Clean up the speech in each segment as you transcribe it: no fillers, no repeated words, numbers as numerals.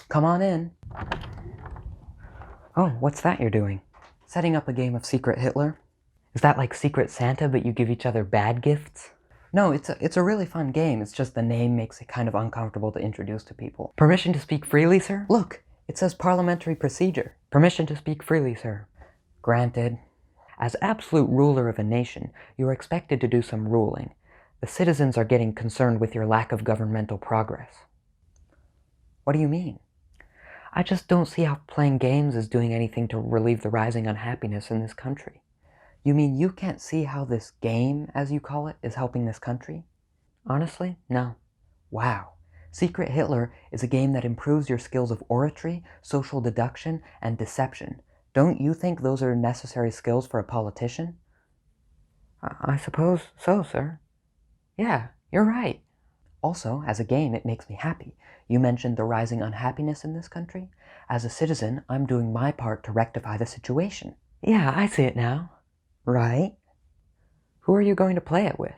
Come on in. Oh, what's that you're doing? Setting up a game of Secret Hitler? Is that like Secret Santa, but you give each other bad gifts? No, it's a really fun game. It's just the name makes it kind of uncomfortable to introduce to people. Permission to speak freely, sir? Look, it says parliamentary procedure. Permission to speak freely, sir. Granted. As absolute ruler of a nation, you are expected to do some ruling. The citizens are getting concerned with your lack of governmental progress. What do you mean? I just don't see how playing games is doing anything to relieve the rising unhappiness in this country. You mean you can't see how this game, as you call it, is helping this country? Honestly, no. Wow. Secret Hitler is a game that improves your skills of oratory, social deduction, and deception. Don't you think those are necessary skills for a politician? I suppose so, sir. Yeah, you're right. Also, as a game, it makes me happy. You mentioned the rising unhappiness in this country. As a citizen, I'm doing my part to rectify the situation. Yeah, I see it now. Right? Who are you going to play it with?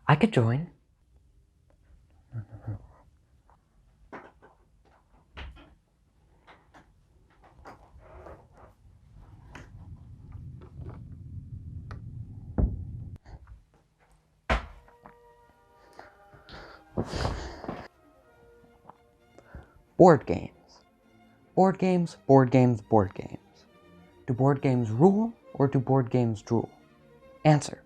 I could join. Board games. Board games, board games, board games. Do board games rule or do board games drool? Answer.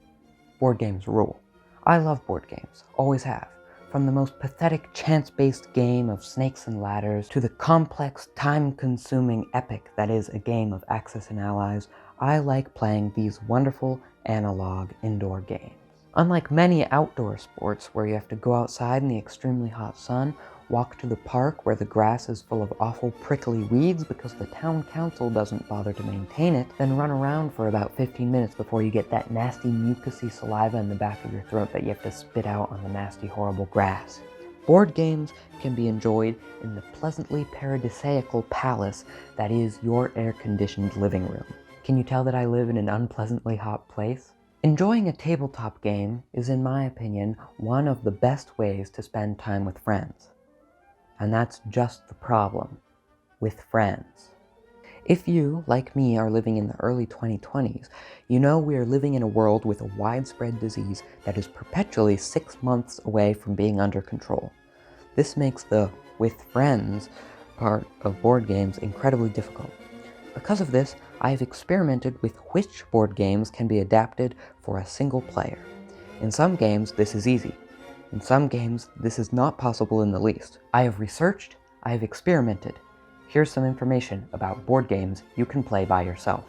Board games rule. I love board games, always have. From the most pathetic chance-based game of snakes and ladders to the complex, time-consuming epic that is a game of Axis and Allies, I like playing these wonderful analog indoor games. Unlike many outdoor sports where you have to go outside in the extremely hot sun, walk to the park where the grass is full of awful prickly weeds because the town council doesn't bother to maintain it, then run around for about 15 minutes before you get that nasty mucousy saliva in the back of your throat that you have to spit out on the nasty horrible grass. Board games can be enjoyed in the pleasantly paradisaical palace that is your air-conditioned living room. Can you tell that I live in an unpleasantly hot place? Enjoying a tabletop game is, in my opinion, one of the best ways to spend time with friends. And that's just the problem, with friends. If you, like me, are living in the early 2020s, you know we are living in a world with a widespread disease that is perpetually 6 months away from being under control. This makes the with friends part of board games incredibly difficult. Because of this, I have experimented with which board games can be adapted for a single player. In some games, this is easy. In some games, this is not possible in the least. I have researched, I have experimented. Here's some information about board games you can play by yourself.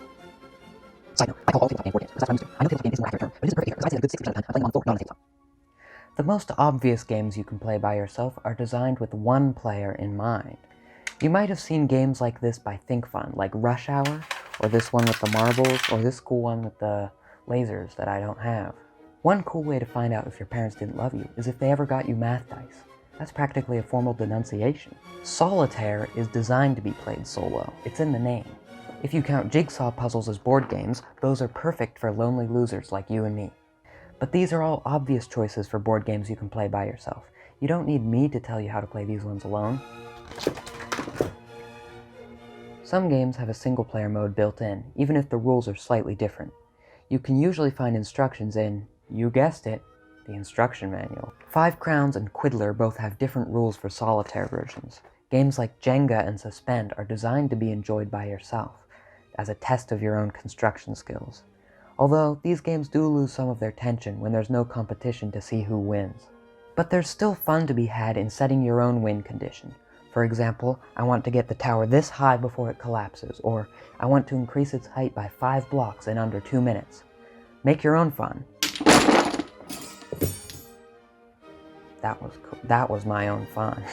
Side note, I call all tabletop games board games, because that's what I'm used to. I know tabletop game isn't the accurate term, but it isn't perfect here, because I say a good 60% of the time I'm playing on the floor, not on a tabletop. The most obvious games you can play by yourself are designed with one player in mind. You might have seen games like this by Think Fun, like Rush Hour, or this one with the marbles, or this cool one with the lasers that I don't have. One cool way to find out if your parents didn't love you is if they ever got you math dice. That's practically a formal denunciation. Solitaire is designed to be played solo. It's in the name. If you count jigsaw puzzles as board games, those are perfect for lonely losers like you and me. But these are all obvious choices for board games you can play by yourself. You don't need me to tell you how to play these ones alone. Some games have a single-player mode built in, even if the rules are slightly different. You can usually find instructions in, you guessed it, the instruction manual. 5 Crowns and Quiddler both have different rules for solitaire versions. Games like Jenga and Suspend are designed to be enjoyed by yourself, as a test of your own construction skills. Although, these games do lose some of their tension when there's no competition to see who wins. But there's still fun to be had in setting your own win condition. For example, I want to get the tower this high before it collapses, or I want to increase its height by 5 blocks in under 2 minutes. Make your own fun. That was cool. That was my own fun.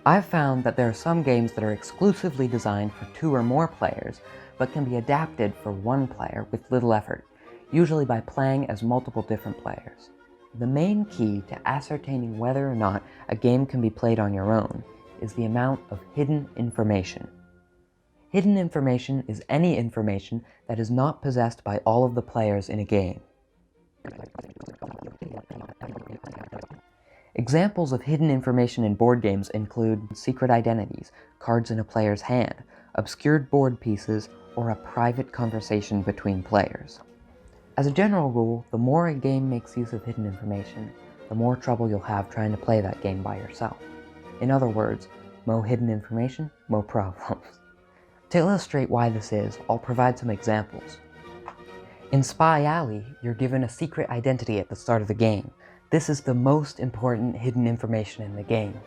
I've found that there are some games that are exclusively designed for 2 or more players, but can be adapted for one player with little effort, usually by playing as multiple different players. The main key to ascertaining whether or not a game can be played on your own is the amount of hidden information. Hidden information is any information that is not possessed by all of the players in a game. Examples of hidden information in board games include secret identities, cards in a player's hand, obscured board pieces, or a private conversation between players. As a general rule, the more a game makes use of hidden information, the more trouble you'll have trying to play that game by yourself. In other words, mo hidden information, mo problems. To illustrate why this is, I'll provide some examples. In Spy Alley, you're given a secret identity at the start of the game. This is the most important hidden information in the game.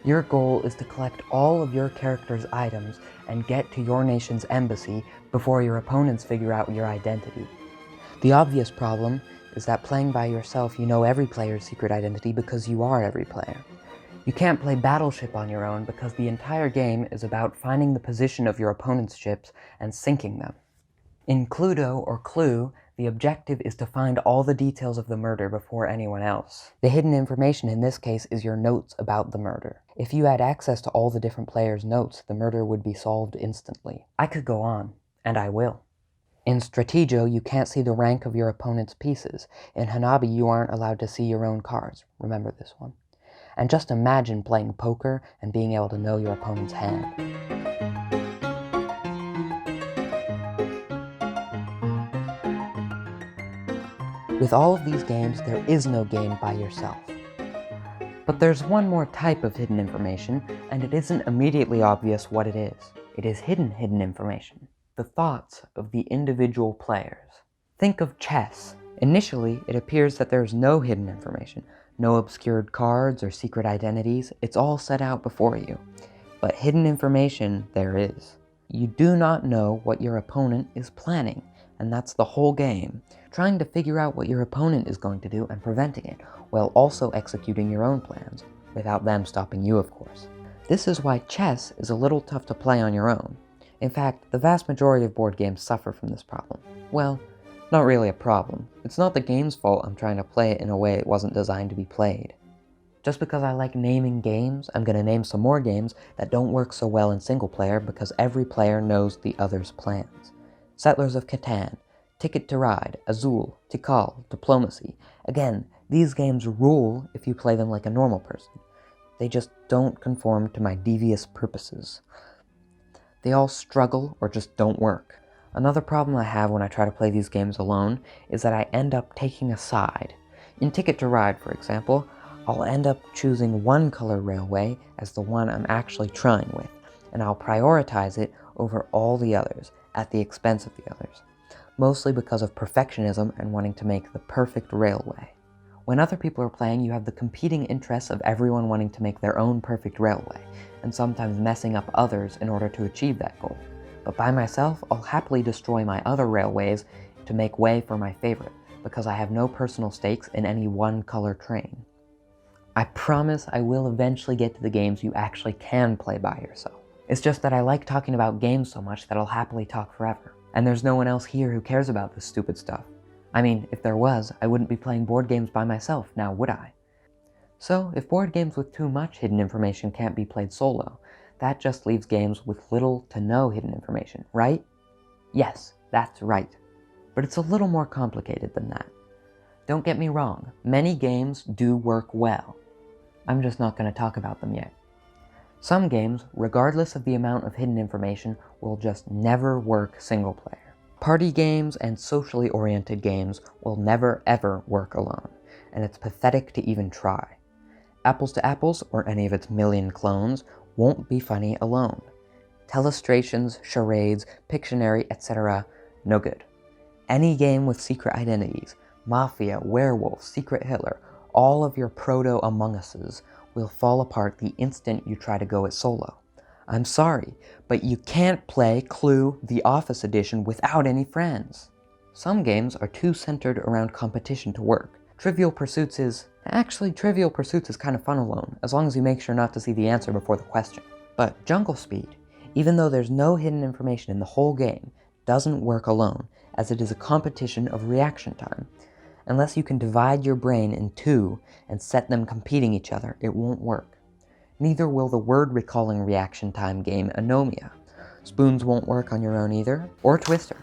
Your goal is to collect all of your character's items and get to your nation's embassy before your opponents figure out your identity. The obvious problem is that playing by yourself, you know every player's secret identity because you are every player. You can't play Battleship on your own because the entire game is about finding the position of your opponent's ships and sinking them. In Cluedo or Clue, the objective is to find all the details of the murder before anyone else. The hidden information in this case is your notes about the murder. If you had access to all the different players' notes, the murder would be solved instantly. I could go on, and I will. In Strategio, you can't see the rank of your opponent's pieces. In Hanabi, you aren't allowed to see your own cards. Remember this one. And just imagine playing poker and being able to know your opponent's hand. With all of these games, there is no game by yourself. But there's one more type of hidden information, and it isn't immediately obvious what it is. It is hidden information. The thoughts of the individual players. Think of chess. Initially, it appears that there's no hidden information, no obscured cards or secret identities. It's all set out before you. But hidden information there is. You do not know what your opponent is planning, and that's the whole game. Trying to figure out what your opponent is going to do and preventing it, while also executing your own plans, without them stopping you, of course. This is why chess is a little tough to play on your own. In fact, the vast majority of board games suffer from this problem. Well, not really a problem. It's not the game's fault I'm trying to play it in a way it wasn't designed to be played. Just because I like naming games, I'm going to name some more games that don't work so well in single player because every player knows the other's plans. Settlers of Catan, Ticket to Ride, Azul, Tikal, Diplomacy. Again, these games rule if you play them like a normal person. They just don't conform to my devious purposes. They all struggle or just don't work. Another problem I have when I try to play these games alone is that I end up taking a side. In Ticket to Ride, for example, I'll end up choosing one color railway as the one I'm actually trying with, and I'll prioritize it over all the others, at the expense of the others, mostly because of perfectionism and wanting to make the perfect railway. When other people are playing, you have the competing interests of everyone wanting to make their own perfect railway, and sometimes messing up others in order to achieve that goal. But by myself, I'll happily destroy my other railways to make way for my favorite, because I have no personal stakes in any one color train. I promise I will eventually get to the games you actually can play by yourself. It's just that I like talking about games so much that I'll happily talk forever. And there's no one else here who cares about this stupid stuff. I mean, if there was, I wouldn't be playing board games by myself, now would I? So, if board games with too much hidden information can't be played solo, that just leaves games with little to no hidden information, right? Yes, that's right. But it's a little more complicated than that. Don't get me wrong, many games do work well. I'm just not going to talk about them yet. Some games, regardless of the amount of hidden information, will just never work single player. Party games and socially oriented games will never ever work alone, and it's pathetic to even try. Apples to Apples, or any of its million clones, won't be funny alone. Telestrations, charades, Pictionary, etc., no good. Any game with secret identities, Mafia, Werewolf, Secret Hitler, all of your proto-Among Uses will fall apart the instant you try to go it solo. I'm sorry, but you can't play Clue The Office Edition without any friends. Some games are too centered around competition to work. Trivial Pursuits is kind of fun alone, as long as you make sure not to see the answer before the question. But Jungle Speed, even though there's no hidden information in the whole game, doesn't work alone, as it is a competition of reaction time. Unless you can divide your brain in two and set them competing each other, it won't work. Neither will the word-recalling reaction time game Anomia. Spoons won't work on your own either, or Twister.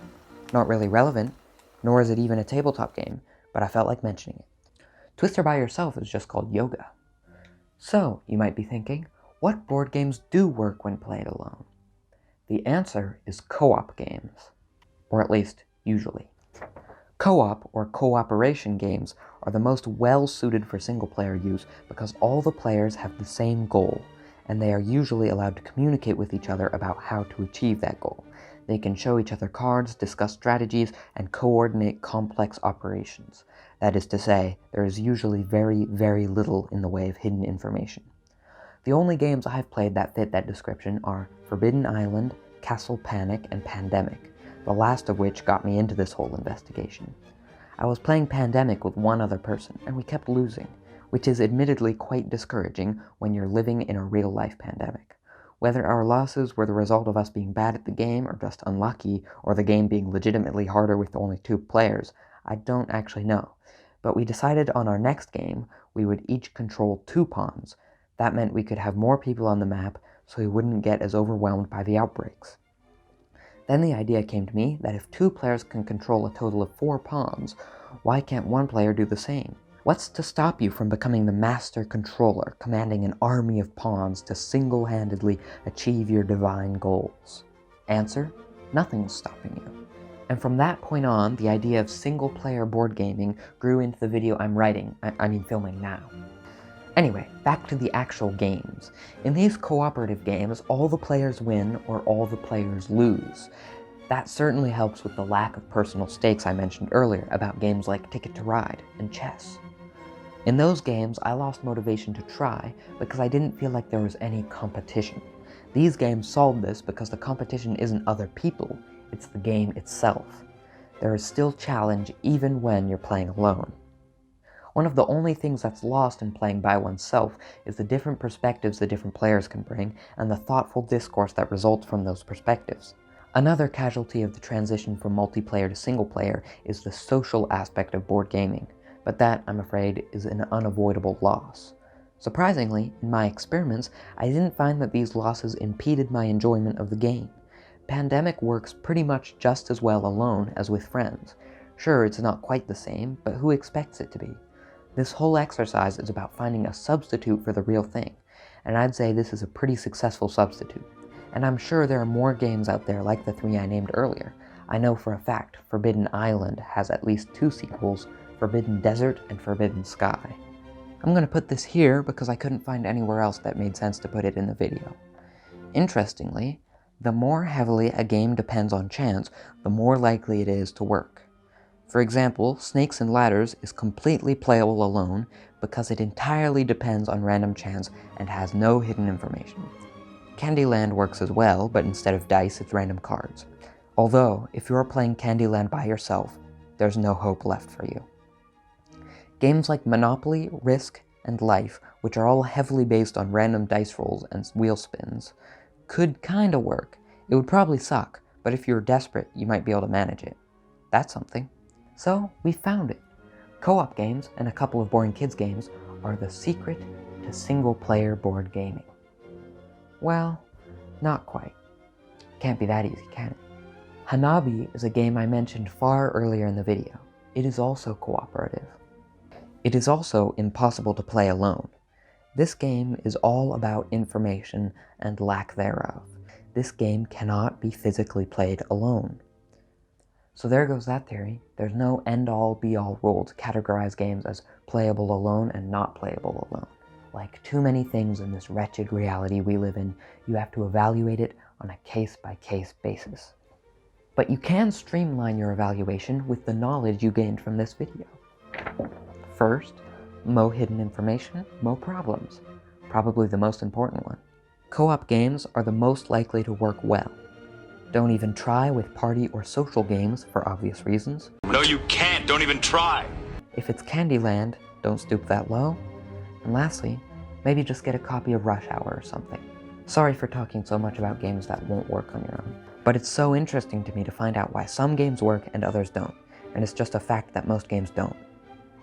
Not really relevant, nor is it even a tabletop game, but I felt like mentioning it. Twister by yourself is just called yoga. So, you might be thinking, what board games do work when played alone? The answer is co-op games, or at least, usually. Co-op, or cooperation games, are the most well-suited for single-player use because all the players have the same goal, and they are usually allowed to communicate with each other about how to achieve that goal. They can show each other cards, discuss strategies, and coordinate complex operations. That is to say, there is usually very, very little in the way of hidden information. The only games I've played that fit that description are Forbidden Island, Castle Panic, and Pandemic, the last of which got me into this whole investigation. I was playing Pandemic with one other person, and we kept losing, which is admittedly quite discouraging when you're living in a real-life pandemic. Whether our losses were the result of us being bad at the game, or just unlucky, or the game being legitimately harder with only 2 players, I don't actually know. But we decided on our next game we would each control 2 pawns. That meant we could have more people on the map, so we wouldn't get as overwhelmed by the outbreaks. Then the idea came to me that if 2 players can control a total of 4 pawns, why can't 1 player do the same? What's to stop you from becoming the master controller, commanding an army of pawns to single-handedly achieve your divine goals? Answer: nothing's stopping you. And from that point on, the idea of single-player board gaming grew into the video I'm filming now. Anyway, back to the actual games. In these cooperative games, all the players win or all the players lose. That certainly helps with the lack of personal stakes I mentioned earlier about games like Ticket to Ride and chess. In those games, I lost motivation to try because I didn't feel like there was any competition. These games solve this because the competition isn't other people, it's the game itself. There is still challenge even when you're playing alone. One of the only things that's lost in playing by oneself is the different perspectives the different players can bring and the thoughtful discourse that results from those perspectives. Another casualty of the transition from multiplayer to single player is the social aspect of board gaming, but that, I'm afraid, is an unavoidable loss. Surprisingly, in my experiments, I didn't find that these losses impeded my enjoyment of the game. Pandemic works pretty much just as well alone as with friends. Sure, it's not quite the same, but who expects it to be? This whole exercise is about finding a substitute for the real thing, and I'd say this is a pretty successful substitute. And I'm sure there are more games out there like the 3 I named earlier. I know for a fact Forbidden Island has at least 2 sequels, Forbidden Desert and Forbidden Sky. I'm going to put this here because I couldn't find anywhere else that made sense to put it in the video. Interestingly, the more heavily a game depends on chance, the more likely it is to work. For example, Snakes and Ladders is completely playable alone because it entirely depends on random chance and has no hidden information. Candyland works as well, but instead of dice, it's random cards. Although, if you're playing Candyland by yourself, there's no hope left for you. Games like Monopoly, Risk, and Life, which are all heavily based on random dice rolls and wheel spins, could kinda work. It would probably suck, but if you're desperate, you might be able to manage it. That's something. So, we found it. Co-op games and a couple of boring kids games are the secret to single-player board gaming. Well, not quite. Can't be that easy, can it? Hanabi is a game I mentioned far earlier in the video. It is also cooperative. It is also impossible to play alone. This game is all about information and lack thereof. This game cannot be physically played alone. So there goes that theory. There's no end-all, be-all rule to categorize games as playable alone and not playable alone. Like too many things in this wretched reality we live in, you have to evaluate it on a case-by-case basis. But you can streamline your evaluation with the knowledge you gained from this video. First, mo hidden information, mo problems. Probably the most important one. Co-op games are the most likely to work well. Don't even try with party or social games for obvious reasons. No, you can't. Don't even try. If it's Candyland, don't stoop that low. And lastly, maybe just get a copy of Rush Hour or something. Sorry for talking so much about games that won't work on your own. But it's so interesting to me to find out why some games work and others don't, and it's just a fact that most games don't.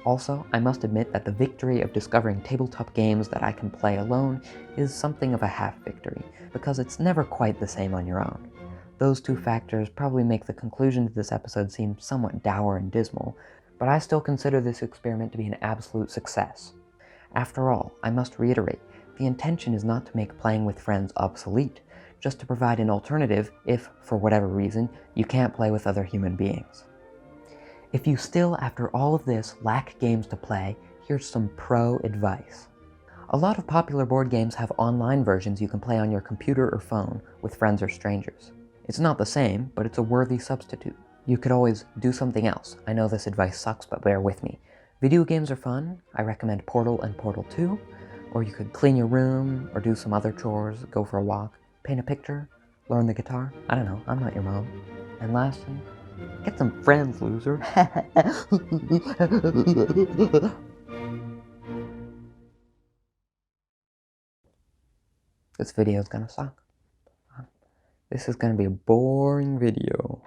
Also, I must admit that the victory of discovering tabletop games that I can play alone is something of a half victory, because it's never quite the same on your own. Those two factors probably make the conclusion to this episode seem somewhat dour and dismal, but I still consider this experiment to be an absolute success. After all, I must reiterate, the intention is not to make playing with friends obsolete, just to provide an alternative if, for whatever reason, you can't play with other human beings. If you still, after all of this, lack games to play, here's some pro advice. A lot of popular board games have online versions you can play on your computer or phone with friends or strangers. It's not the same, but it's a worthy substitute. You could always do something else. I know this advice sucks, but bear with me. Video games are fun. I recommend Portal and Portal 2. Or you could clean your room, or do some other chores, go for a walk, paint a picture, learn the guitar. I don't know, I'm not your mom. And lastly, get some friends, loser. This video is gonna suck. This is gonna be a boring video.